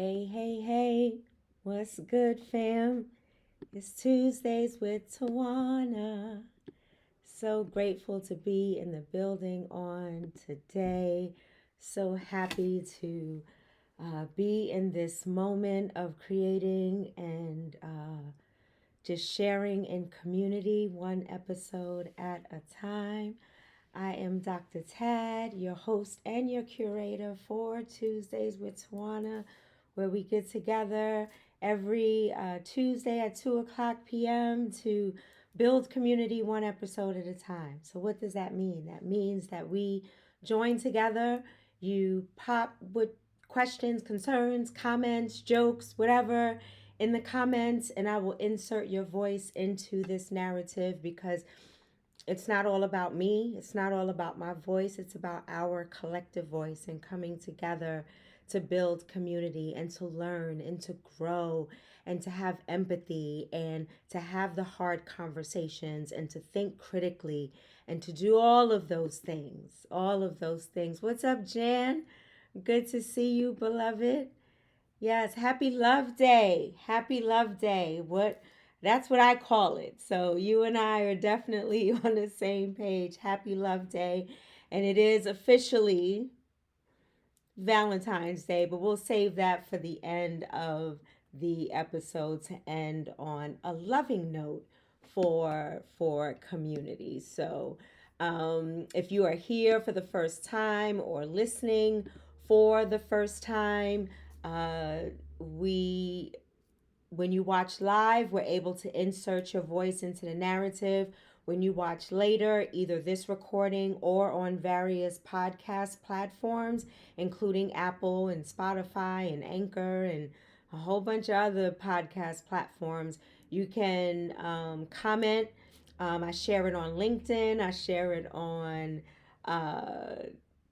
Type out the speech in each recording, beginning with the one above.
Hey, hey, hey, what's good, fam? It's Tuesdays with Tawana. So grateful to be in the building on today. So happy to be in this moment of creating and just sharing in community, one episode at a time. I am Dr. Tad, your host and your curator for Tuesdays with Tawana, where we get together every Tuesday at 2 o'clock p.m. to build community one episode at a time. So, what does that mean? That means that we join together, you pop with questions, concerns, comments, jokes, whatever in the comments, and I will insert your voice into this narrative because it's not all about me. It's not all about my voice. It's about our collective voice and coming together to build community and to learn and to grow and to have empathy and to have the hard conversations and to think critically and to do all of those things. All of those things. What's up, Jan? Good to see you, beloved. Yes, happy love day. Happy love day. That's what I call it. So you and I are definitely on the same page. Happy love day. And it is officially Valentine's Day, but we'll save that for the end of the episode to end on a loving note for community. So if you are here for the first time or listening for the first time, uh, we when you watch live, we're able to insert your voice into the narrative. When you watch later, either this recording or on various podcast platforms, including Apple and Spotify and Anchor and a whole bunch of other podcast platforms, you can comment. I share it on LinkedIn. I share it on uh,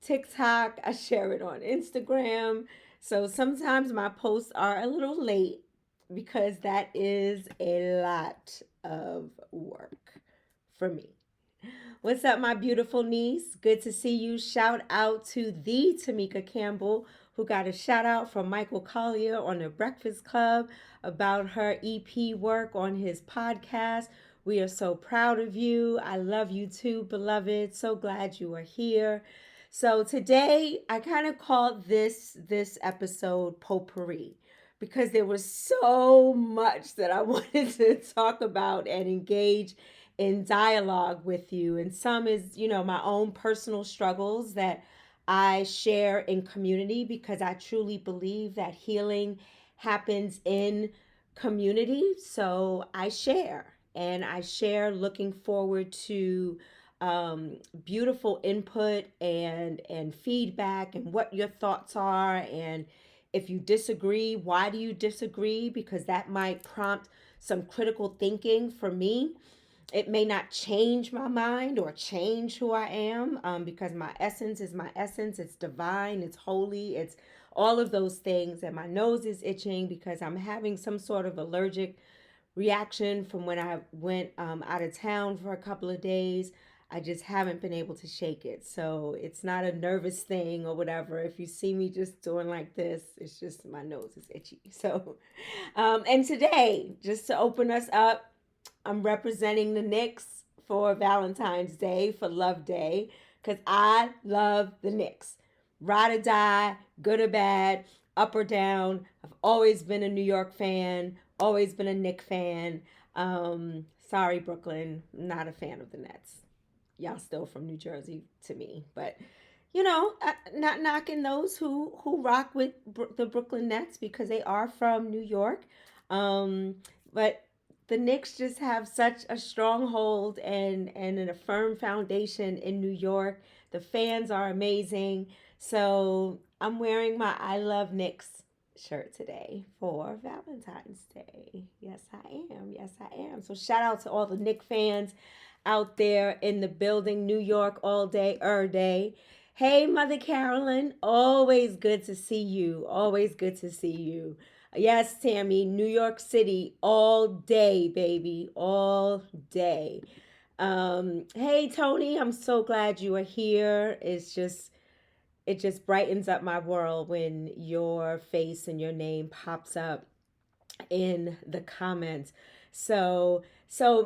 TikTok. I share it on Instagram. So sometimes my posts are a little late because that is a lot of work for me. What's up, my beautiful niece? Good to see you. Shout out to the Tamika Campbell, who got a shout out from Michael Collier on the Breakfast Club about her EP work on his podcast. We are so proud of you. I love you too, beloved. So glad you are here. So today I kind of called this episode Potpourri because there was so much that I wanted to talk about and engage in dialogue with you. And some is, my own personal struggles that I share in community because I truly believe that healing happens in community. So I share and I share looking forward to beautiful input and feedback and what your thoughts are, and if you disagree, why do you disagree, because that might prompt some critical thinking for me. It may not change my mind or change who I am, because my essence is my essence. It's divine, it's holy, it's all of those things. And my nose is itching because I'm having some sort of allergic reaction from when I went out of town for a couple of days. I just haven't been able to shake it. So it's not a nervous thing or whatever. If you see me just doing like this, it's just my nose is itchy. So, and today, just to open us up, I'm representing the Knicks for Valentine's Day, for Love Day, because I love the Knicks. Ride or die, good or bad, up or down. I've always been a New York fan, always been a Knick fan. Sorry, Brooklyn, not a fan of the Nets. Y'all still from New Jersey to me, but not knocking those who rock with the Brooklyn Nets because they are from New York. But the Knicks just have such a stronghold and a firm foundation in New York. The fans are amazing. So I'm wearing my I Love Knicks shirt today for Valentine's Day. Yes, I am. Yes, I am. So shout out to all the Knicks fans out there in the building, New York all day, day. Hey, Mother Carolyn, always good to see you. Always good to see you. Yes, Tammy, New York City all day, baby, all day. Hey, Tony, I'm so glad you are here. It's just it just brightens up my world when your face and your name pops up in the comments. So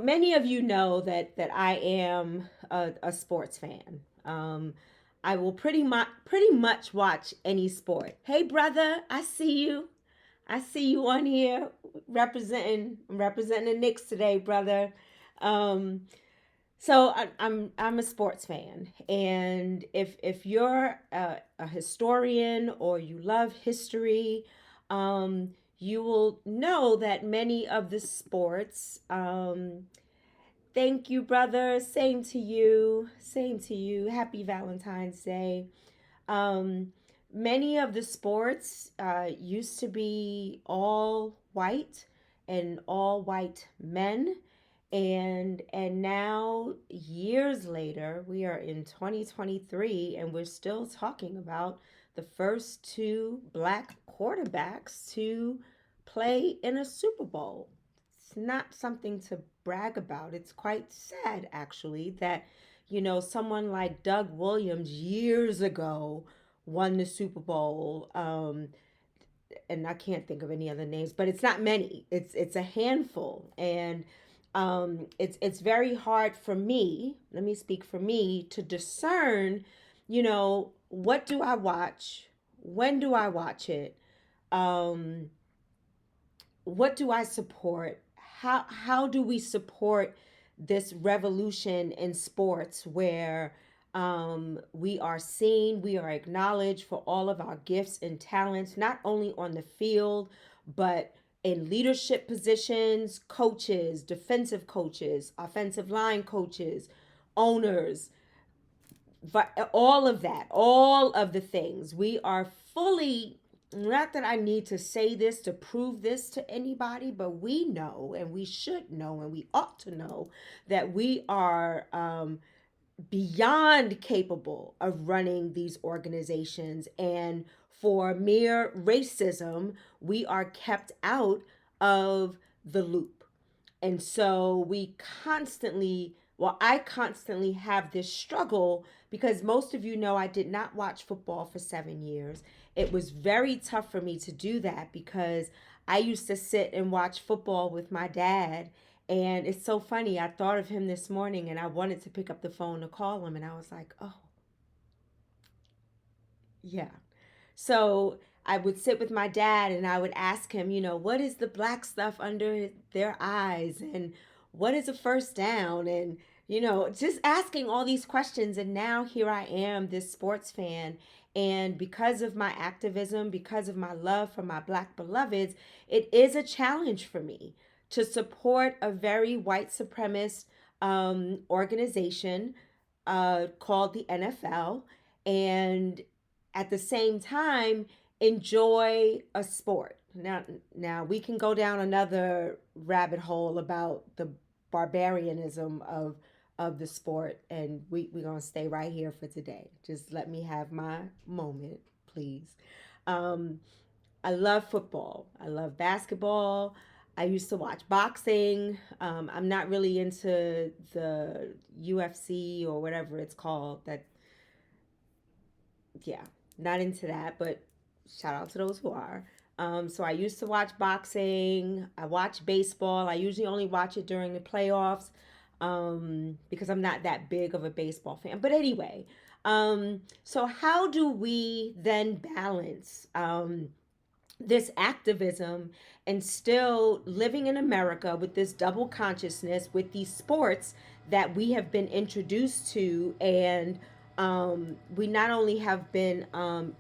many of you know that I am a sports fan. I will pretty much watch any sport. Hey brother, I see you. I see you on here representing the Knicks today, brother. Um, so I'm a sports fan, and if you're a historian or you love history, you will know that many of the sports. Thank you, brother. Same to you. Same to you. Happy Valentine's Day. Um, Many of the sports used to be all white and all white men, and now years later, we are in 2023, and we're still talking about the first two black quarterbacks to play in a Super Bowl. It's not something to brag about. It's quite sad, actually, that someone like Doug Williams years ago won the Super Bowl. And I can't think of any other names, but it's not many. It's a handful, and it's very hard for me. Let me speak for me to discern. What do I watch? When do I watch it? Um, what do I support? How do we support this revolution in sports where we are seen, we are acknowledged for all of our gifts and talents, not only on the field, but in leadership positions, coaches, defensive coaches, offensive line coaches, owners, all of that, all of the things. We are fully, not that I need to say this to prove this to anybody, but we know, and we should know, and we ought to know that we are beyond capable of running these organizations. And for mere racism, we are kept out of the loop. And so I constantly have this struggle because most of you know I did not watch football for 7 years. It was very tough for me to do that because I used to sit and watch football with my dad. And it's so funny. I thought of him this morning and I wanted to pick up the phone to call him. And I was like, oh, yeah. So I would sit with my dad and I would ask him, what is the black stuff under their eyes? And what is a first down? And, just asking all these questions. And now here I am, this sports fan. And because of my activism, because of my love for my black beloveds, it is a challenge for me to support a very white supremacist organization called the NFL. And at the same time enjoy a sport. Now we can go down another rabbit hole about the barbarianism of the sport, and we're gonna stay right here for today. Just let me have my moment, please. Um, I love football. I love basketball. I used to watch boxing. I'm not really into the UFC or whatever it's called. Yeah, not into that, but shout out to those who are. So I used to watch boxing. I watch baseball. I usually only watch it during the playoffs because I'm not that big of a baseball fan. But anyway, so how do we then balance this activism and still living in America with this double consciousness with these sports that we have been introduced to? And we not only have been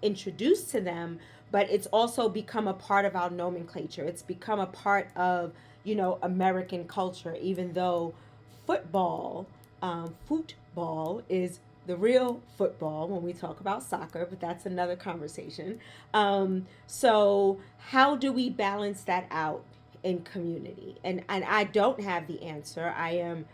introduced to them, but it's also become a part of our nomenclature. It's become a part of, American culture, even though football is the real football when we talk about soccer, but that's another conversation. So how do we balance that out in community? And I don't have the answer. I am,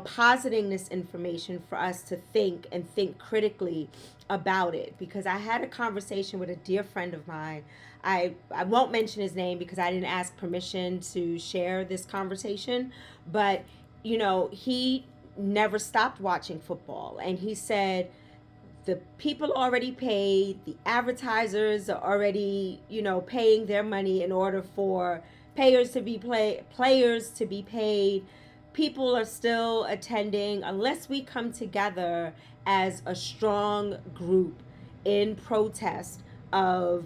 positing this information for us to think and think critically about it because I had a conversation with a dear friend of mine. I won't mention his name because I didn't ask permission to share this conversation, but he never stopped watching football, and he said the people already paid, the advertisers are already, paying their money in order for players to be paid. People are still attending unless we come together as a strong group in protest of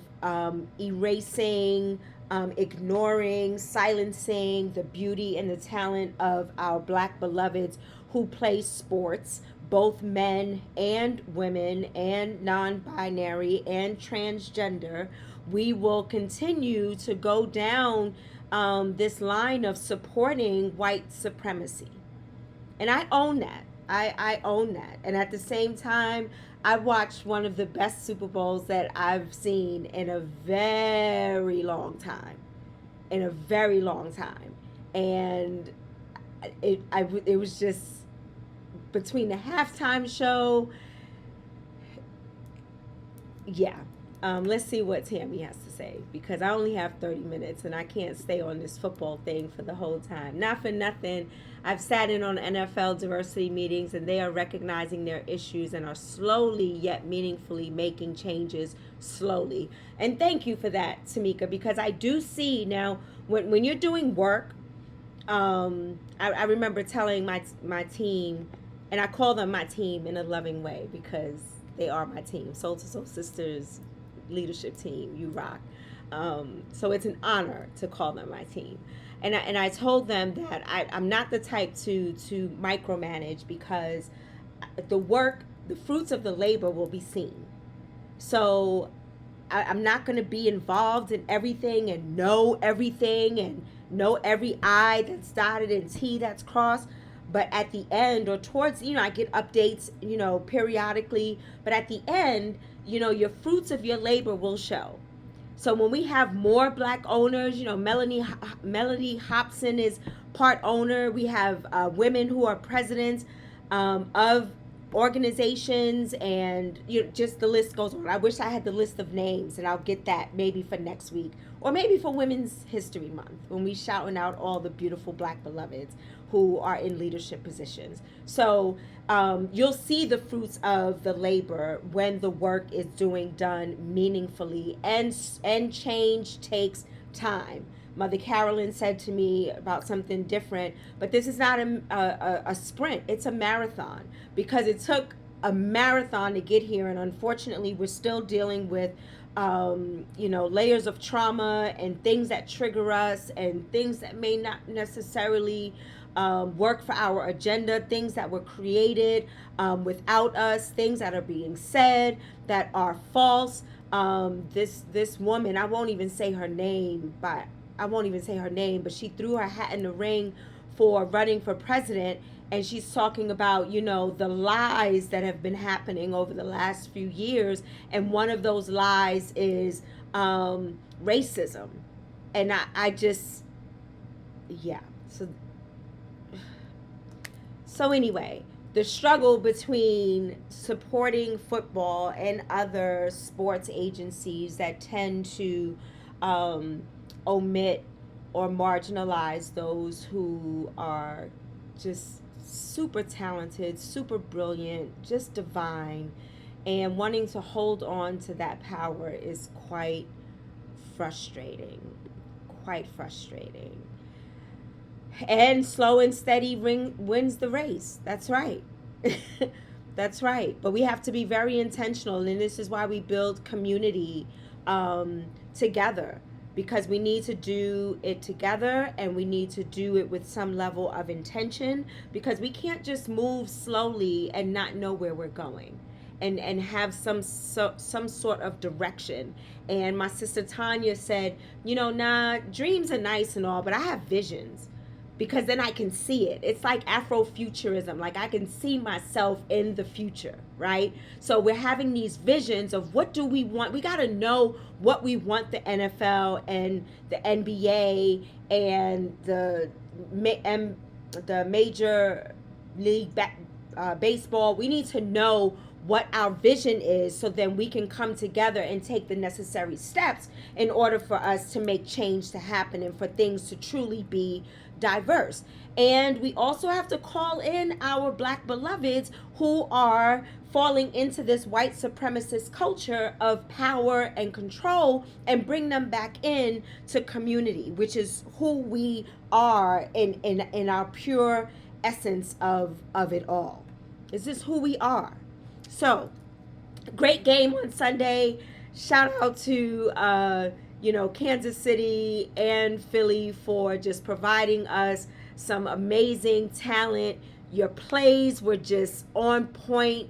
erasing, ignoring, silencing the beauty and the talent of our Black beloveds who play sports, both men and women, and non binary and transgender. We will continue to go down this line of supporting white supremacy. And I own that. I own that. And at the same time, I watched one of the best Super Bowls that I've seen in a very long time. In a very long time. And it was just between the halftime show. Yeah. Let's see what Tammy has to say, because I only have 30 minutes and I can't stay on this football thing for the whole time. Not for nothing, I've sat in on NFL diversity meetings and they are recognizing their issues and are slowly yet meaningfully making changes slowly. And thank you for that, Tamika, because I do see now when you're doing work, I remember telling my team, and I call them my team in a loving way because they are my team, Soul to Soul Sisters leadership team. You rock. So it's an honor to call them my team. And I told them that I'm not the type to micromanage, because the fruits of the labor will be seen. So I'm not going to be involved in everything and know everything and know every I that's dotted and T that's crossed. But at the end, or towards, I get updates, periodically. But at the end, your fruits of your labor will show. So when we have more Black owners, Melody Hobson is part owner. We have women who are presidents of organizations, and just the list goes on. I wish I had the list of names, and I'll get that maybe for next week, or maybe for Women's History Month, when we shouting out all the beautiful Black beloveds who are in leadership positions. So you'll see the fruits of the labor when the work is done meaningfully, and change takes time. Mother Carolyn said to me about something different, but this is not a sprint, it's a marathon, because it took a marathon to get here, and unfortunately we're still dealing with layers of trauma and things that trigger us, and things that may not necessarily work for our agenda, things that were created without us, things that are being said that are false. This woman, I won't even say her name, but she threw her hat in the ring for running for president, and she's talking about, the lies that have been happening over the last few years, and one of those lies is racism. And I just, yeah. So anyway, the struggle between supporting football and other sports agencies that tend to omit or marginalize those who are just super talented, super brilliant, just divine, and wanting to hold on to that power is quite frustrating. And slow and steady wins the race. That's right. That's right. But we have to be very intentional, and this is why we build community together, because we need to do it together, and we need to do it with some level of intention, because we can't just move slowly and not know where we're going, and have some sort of direction. And my sister Tanya said, dreams are nice and all, but I have visions, because then I can see it. It's like Afrofuturism. Like, I can see myself in the future, right? So we're having these visions of what do we want. We got to know what we want the NFL and the NBA and the Major League Baseball. We need to know what our vision is, so then we can come together and take the necessary steps in order for us to make change to happen and for things to truly be diverse. And we also have to call in our black beloveds who are falling into this white supremacist culture of power and control, and bring them back in to community, which is who we are in our pure essence of it all. This is who we are. So, great game on Sunday. Shout out to Kansas City and Philly for just providing us some amazing talent. Your plays were just on point.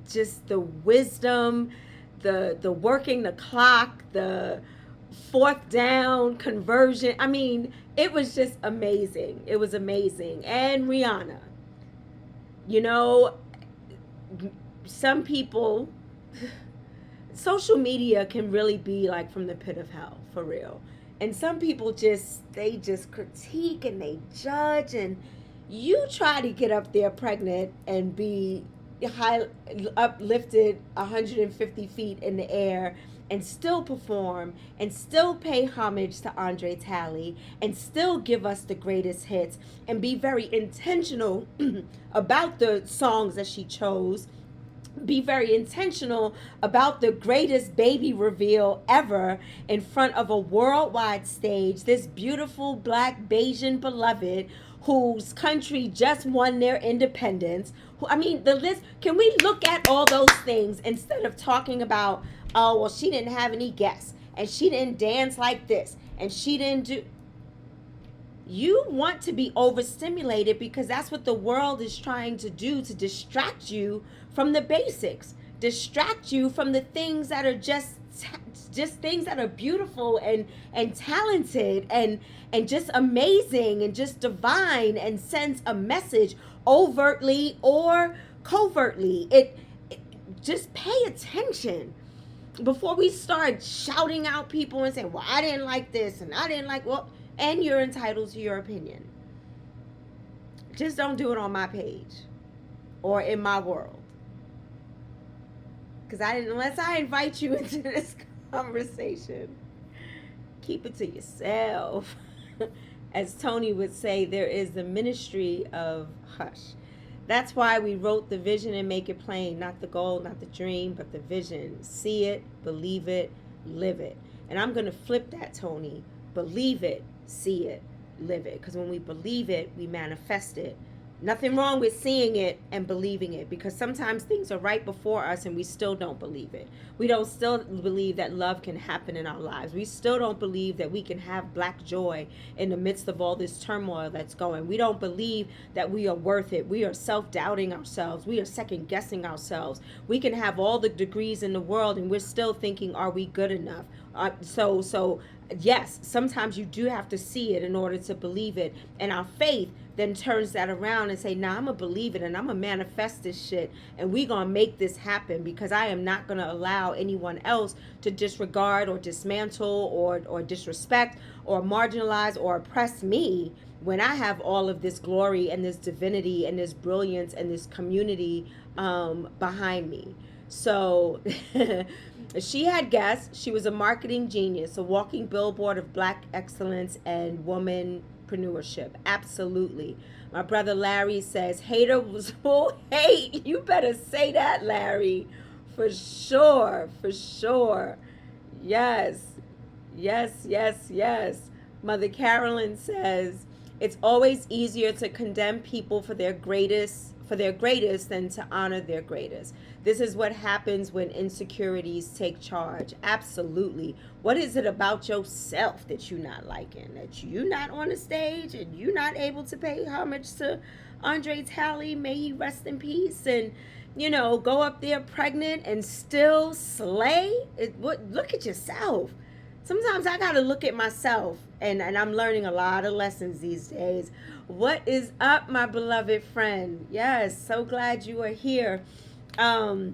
Just the wisdom, the working the clock, the fourth down conversion. I mean, it was just amazing. It was amazing. And Rihanna, you know, some people, social media can really be like from the pit of hell, for real. And some people they just critique and they judge, and you try to get up there pregnant and be high uplifted 150 feet in the air and still perform and still pay homage to Andre Talley and still give us the greatest hits and be very intentional about the songs that she chose, be very intentional about the greatest baby reveal ever in front of a worldwide stage. This beautiful black Bayesian beloved whose country just won their independence. I mean, the list, can we look at all those things instead of talking about, oh, well, she didn't have any guests and she didn't dance like this and she didn't do. You want to be overstimulated because that's what the world is trying to do, to distract you from the basics, distract you from the things that are just things that are beautiful and talented and just amazing and just divine, and sends a message overtly or covertly. It just pay attention before we start shouting out people and saying, well, I didn't like this and I didn't like, well, and you're entitled to your opinion. Just don't do it on my page or in my world. Because unless I invite you into this conversation, keep it to yourself. As Tony would say, there is the ministry of hush. That's why we wrote the vision and make it plain. Not the goal, not the dream, but the vision. See it, believe it, live it. And I'm going to flip that, Tony. Believe it, see it, live it. Because when we believe it, we manifest it. Nothing wrong with seeing it and believing it, because sometimes things are right before us and we still don't believe it. We don't still believe that love can happen in our lives. We still don't believe that we can have black joy in the midst of all this turmoil that's going. We don't believe that we are worth it. We are self-doubting ourselves. We are second-guessing ourselves. We can have all the degrees in the world and we're still thinking, are we good enough? So yes, sometimes you do have to see it in order to believe it. And our faith then turns that around and say, nah, I'm going to believe it and I'm going to manifest this shit and we going to make this happen, because I am not going to allow anyone else to disregard or dismantle or disrespect or marginalize or oppress me when I have all of this glory and this divinity and this brilliance and this community behind me. So she had guests. She was a marketing genius, a walking billboard of black excellence and womanpreneurship. Absolutely. My brother Larry says, hater was full hate. You better say that, Larry. For sure. For sure. Yes. Yes, yes, yes. Mother Carolyn says, it's always easier to condemn people for their greatest than to honor their greatest. This is what happens when insecurities take charge. Absolutely. What is it about yourself that you're not liking? That you're not on the stage and you're not able to pay homage to Andre Talley, may he rest in peace, and go up there pregnant and still slay? Look at yourself. Sometimes I gotta look at myself, and I'm learning a lot of lessons these days. What is up, my beloved friend? Yes, so glad you are here. Deshawn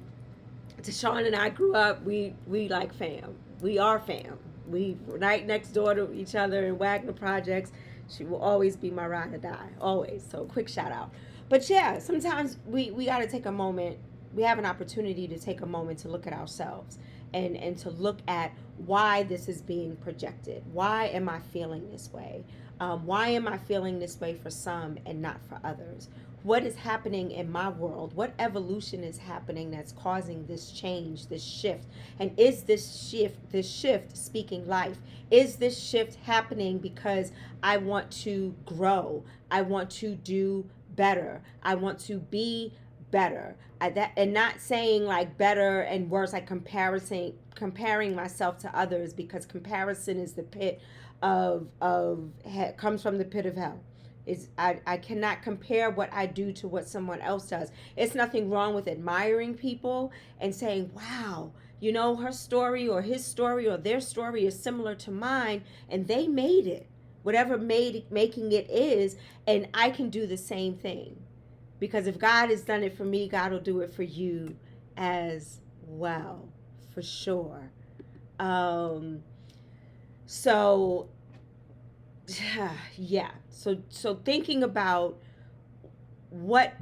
and I grew up, we like fam. We are fam. We right next door to each other in Wagner Projects. She will always be my ride or die, always. So quick shout out. But yeah, sometimes we got to take a moment we have an opportunity to take a moment to look at ourselves and to look at why this is being projected. Why am I feeling this way? Why am I feeling this way for some and not for others? What is happening in my world? What evolution is happening that's causing this change, this shift? And is this shift speaking life? Is this shift happening because I want to grow? I want to do better. I want to be better. And not saying like better and worse, like comparing myself to others, because comparison is the pit of comes from the pit of hell. Is I cannot compare what I do to what someone else does. It's nothing wrong with admiring people and saying, wow, you know, her story or his story or their story is similar to mine, and they made it, whatever making it is, and I can do the same thing. Because if God has done it for me, God will do it for you as well, for sure. Um, so yeah. So thinking about what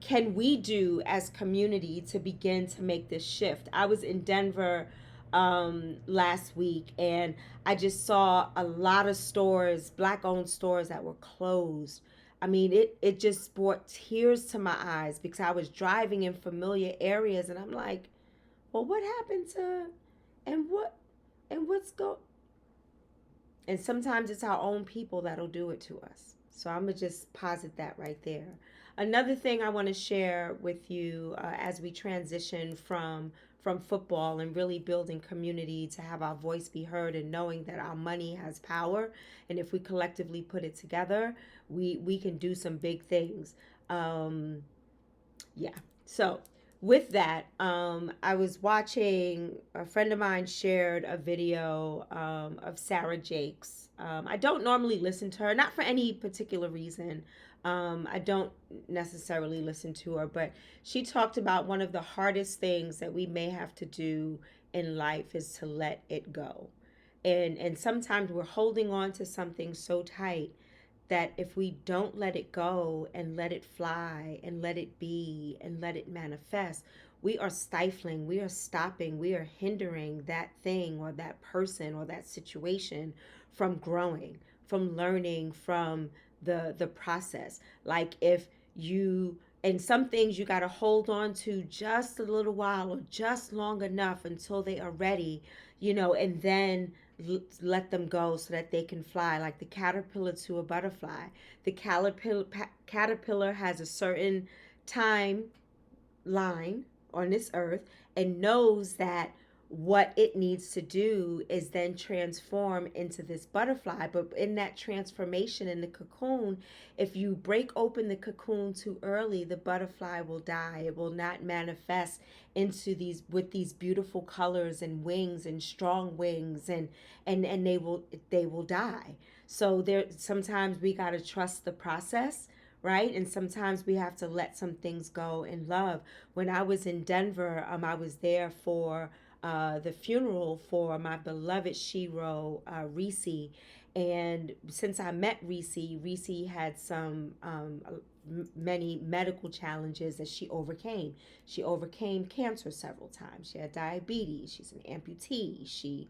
can we do as community to begin to make this shift. I was in Denver last week, and I just saw a lot of stores, black owned stores, that were closed. I mean, it just brought tears to my eyes, because I was driving in familiar areas, and I'm like, well, what happened to, and what, and what's go and sometimes it's our own people that'll do it to us. So I'm going to just posit that right there. Another thing I want to share with you, as we transition from football and really building community to have our voice be heard, and knowing that our money has power, and if we collectively put it together, we can do some big things. Um, yeah. So with that, I was watching, a friend of mine shared a video of Sarah Jakes. I don't normally listen to her, not for any particular reason. I don't necessarily listen to her, but she talked about one of the hardest things that we may have to do in life is to let it go. And sometimes we're holding on to something so tight that if we don't let it go and let it fly and let it be and let it manifest, we are stifling, we are stopping, we are hindering that thing or that person or that situation from growing, from learning from the process. Like if you and some things you got to hold on to just a little while or just long enough until they are ready, and then let them go so that they can fly, like the caterpillar to a butterfly. The caterpillar has a certain time line on this earth and knows that what it needs to do is then transform into this butterfly. But in that transformation in the cocoon, if you break open the cocoon too early, the butterfly will die. It will not manifest into these with these beautiful colors and wings and strong wings, and they will die. So there sometimes we got to trust the process, right? And sometimes we have to let some things go in love. When I was in Denver, I was there for the funeral for my beloved Shiro, Reese. And since I met Reese, Reese had some many medical challenges that she overcame. She overcame cancer several times. She had diabetes. She's an amputee. She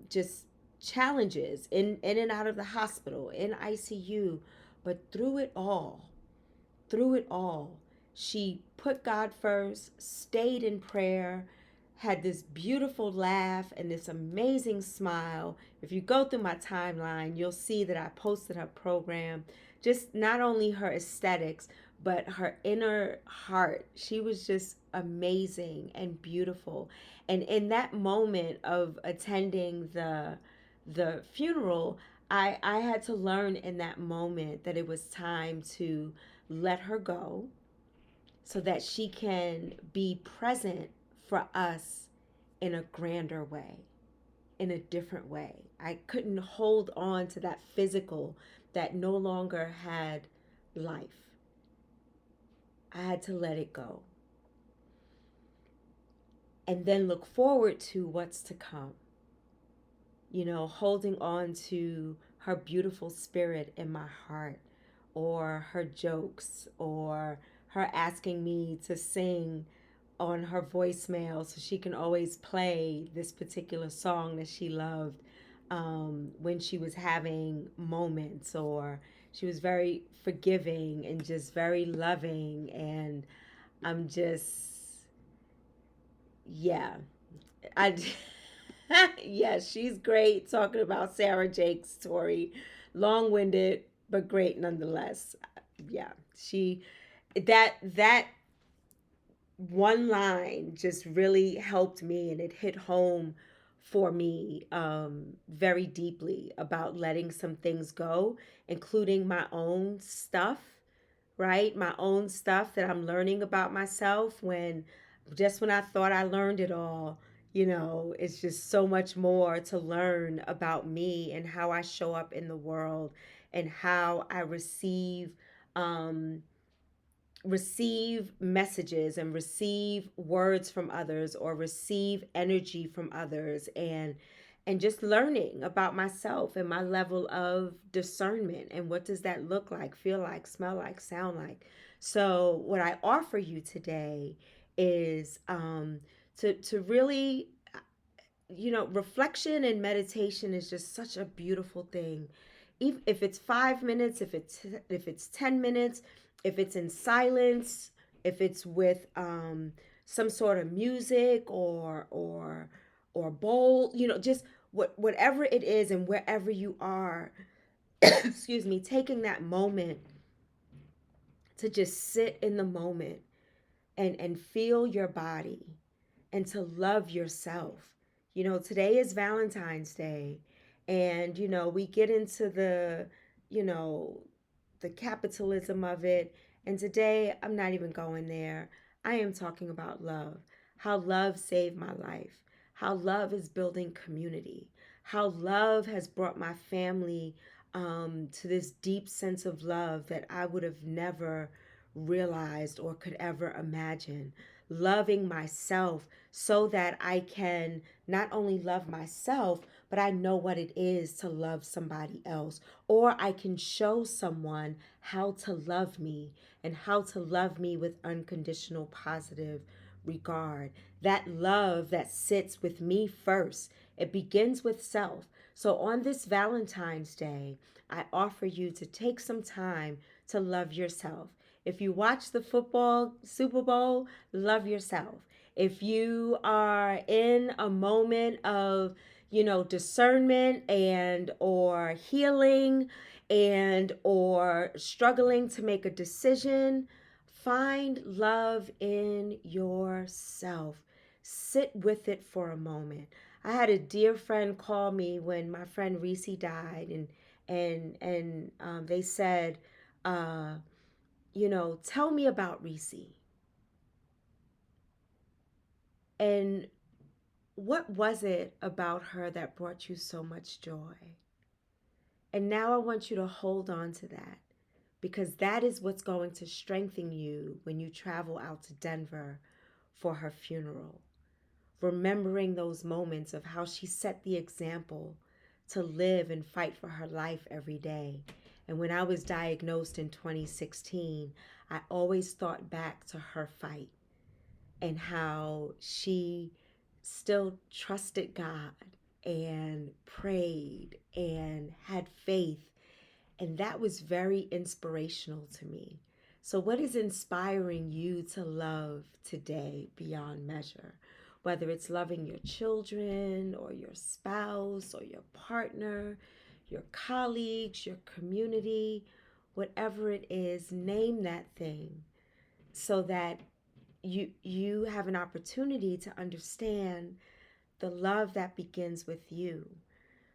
just challenges in and out of the hospital, in ICU. But through it all, she put God first, stayed in prayer, had this beautiful laugh and this amazing smile. If you go through my timeline, you'll see that I posted her program, just not only her aesthetics, but her inner heart. She was just amazing and beautiful. And in that moment of attending the funeral, I had to learn in that moment that it was time to let her go so that she can be present for us in a grander way, in a different way. I couldn't hold on to that physical that no longer had life. I had to let it go and then look forward to what's to come. Holding on to her beautiful spirit in my heart, or her jokes, or her asking me to sing on her voicemail so she can always play this particular song that she loved when she was having moments, or she was very forgiving and just very loving. And I'm just, yeah, I, yeah, she's great talking about Sarah Jake's story. Long winded, but great nonetheless. Yeah, she, that one line just really helped me, and it hit home for me very deeply about letting some things go, including my own stuff, right? My own stuff that I'm learning about myself, when just when I thought I learned it all, it's just so much more to learn about me and how I show up in the world, and how I um, receive messages and receive words from others, or receive energy from others, and just learning about myself and my level of discernment, and what does that look like, feel like, smell like, sound like. So what I offer you today is to really, reflection and meditation is just such a beautiful thing. Even if it's 5 minutes, if it's 10 minutes, if it's in silence, if it's with some sort of music, or bowl, just whatever it is, and wherever you are, excuse me, taking that moment to just sit in the moment, and feel your body, and to love yourself. Today is Valentine's Day, and we get into you know, the capitalism of it. And today, I'm not even going there. I am talking about love. How love saved my life. How love is building community. How love has brought my family to this deep sense of love that I would have never realized or could ever imagine. Loving myself so that I can not only love myself, but I know what it is to love somebody else. Or I can show someone how to love me, and how to love me with unconditional positive regard. That love that sits with me first. It begins with self. So on this Valentine's Day, I offer you to take some time to love yourself. If you watch the football Super Bowl, love yourself. If you are in a moment of, discernment and or healing, and or struggling to make a decision, find love in yourself. Sit with it for a moment. I had a dear friend call me when my friend Reese died, and they said, tell me about Reese. And what was it about her that brought you so much joy? And now I want you to hold on to that, because that is what's going to strengthen you when you travel out to Denver for her funeral. Remembering those moments of how she set the example to live and fight for her life every day. And when I was diagnosed in 2016, I always thought back to her fight, and how she still trusted God and prayed and had faith. And that was very inspirational to me. So, what is inspiring you to love today beyond measure? Whether it's loving your children, or your spouse, or your partner, your colleagues, your community, whatever it is, name that thing, so that you have an opportunity to understand the love that begins with you,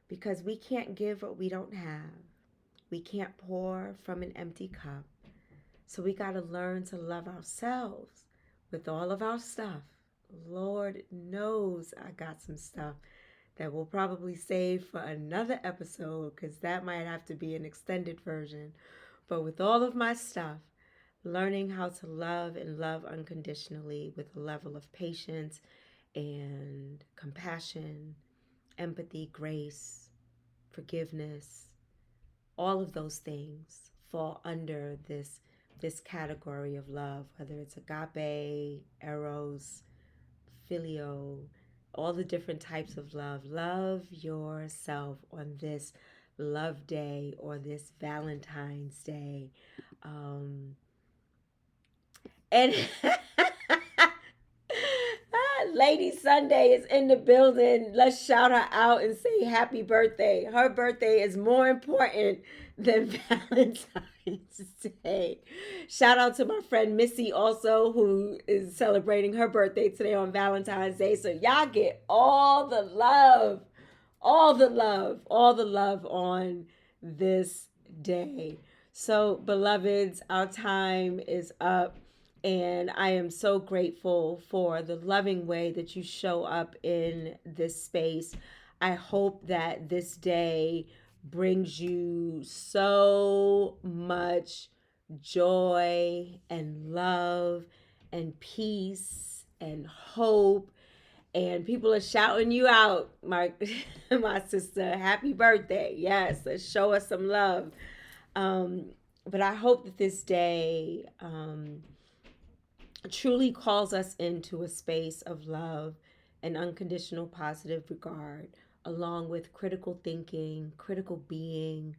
because we can't give what we don't have. We can't pour from an empty cup. So we got to learn to love ourselves with all of our stuff. Lord knows I got some stuff that we'll probably save for another episode, because that might have to be an extended version. But with all of my stuff, learning how to love and love unconditionally with a level of patience and compassion, empathy, grace, forgiveness, all of those things fall under this category of love, whether it's agape, eros, filio, all the different types of love. Love yourself on this love day or this Valentine's Day. Um, and Lady Sunday is in the building. Let's shout her out and say happy birthday. Her birthday is more important than Valentine's Day. Shout out to my friend Missy also, who is celebrating her birthday today on Valentine's Day. So y'all get all the love, all the love, all the love on this day. So, beloveds, our time is up. And I am so grateful for the loving way that you show up in this space. I hope that this day brings you so much joy and love and peace and hope. And people are shouting you out, my my sister. Happy birthday! Yes, let's show us some love. Um, but I hope that this day truly calls us into a space of love and unconditional positive regard, along with critical thinking, critical being,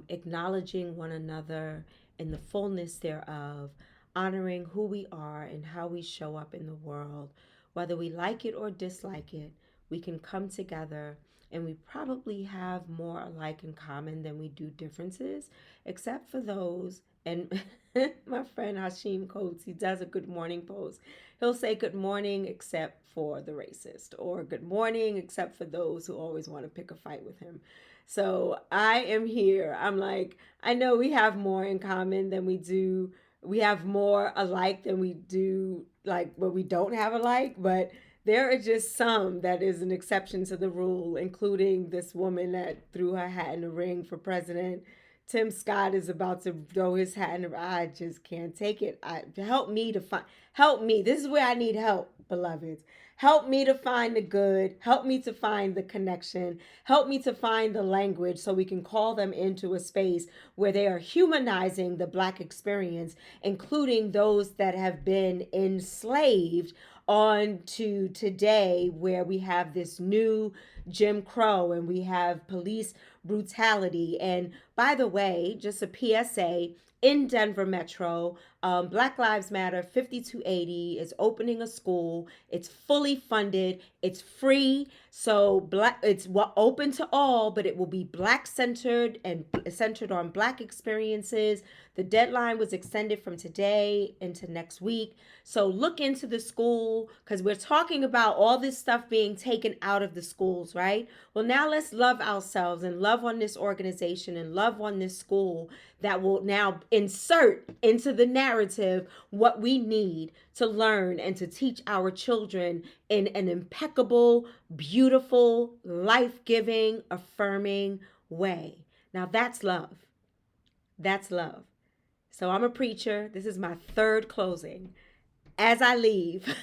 acknowledging one another in the fullness thereof, honoring who we are and how we show up in the world. Whether we like it or dislike it, we can come together, and we probably have more alike in common than we do differences, except for those. And my friend Hashim Coates, he does a good morning post. He'll say good morning except for the racist, or good morning except for those who always want to pick a fight with him. So I am here. I'm like, I know we have more in common than we do. We have more alike than we do, like, what we don't have alike, but there are just some that is an exception to the rule, including this woman that threw her hat in the ring for president. Tim Scott is about to throw his hat in the ring. I just can't take it. Help me to find. Help me. This is where I need help, beloveds. Help me to find the good. Help me to find the connection. Help me to find the language so we can call them into a space where they are humanizing the Black experience, including those that have been enslaved, on to today, where we have this new Jim Crow and we have police brutality. And by the way, just a PSA, in Denver Metro, Black Lives Matter 5280 is opening a school. It's fully funded. It's free. So it's open to all, but it will be Black centered and centered on Black experiences. The deadline was extended from today into next week. So look into the school, because we're talking about all this stuff being taken out of the schools, right? Well, now let's love ourselves and love on this organization and love on this school that will now insert into the narrative what we need to learn and to teach our children in an impeccable, beautiful, life-giving, affirming way. Now that's love. That's love. So I'm a preacher. This is my third closing. As I leave,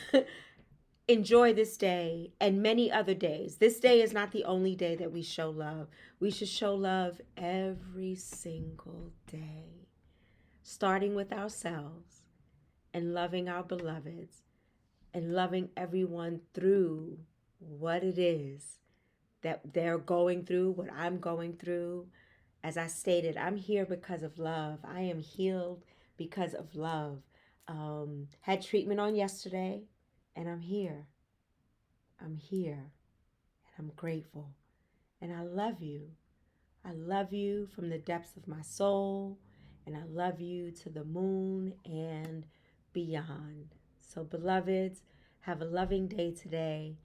enjoy this day and many other days. This day is not the only day that we show love. We should show love every single day, starting with ourselves and loving our beloveds and loving everyone through what it is that they're going through, what I'm going through. As I stated, I'm here because of love. I am healed because of love. Had treatment on yesterday, and I'm here. I'm here, and I'm grateful. And I love you. I love you from the depths of my soul, and I love you to the moon and beyond. So, beloveds, have a loving day today,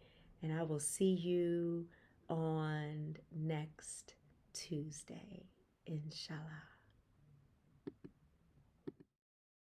and I will see you on next Tuesday, inshallah.